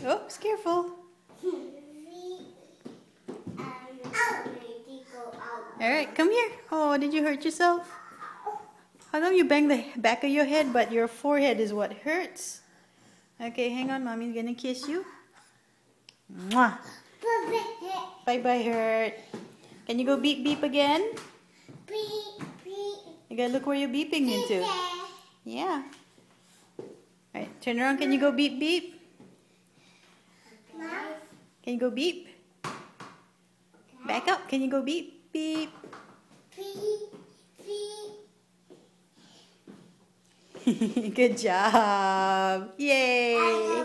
Oops, careful. Alright, come here. Oh, did you hurt yourself? How come you bang the back of your head, but your forehead is what hurts? Okay, hang on. Mommy's gonna kiss you. Mwah. Bye-bye, hurt. Can you go beep beep again? Beep, beep. You gotta look where you're beeping into. Yeah. Alright, turn around. Can you go beep beep? Can you go beep? Back up. Can you go beep beep? Good job. Yay.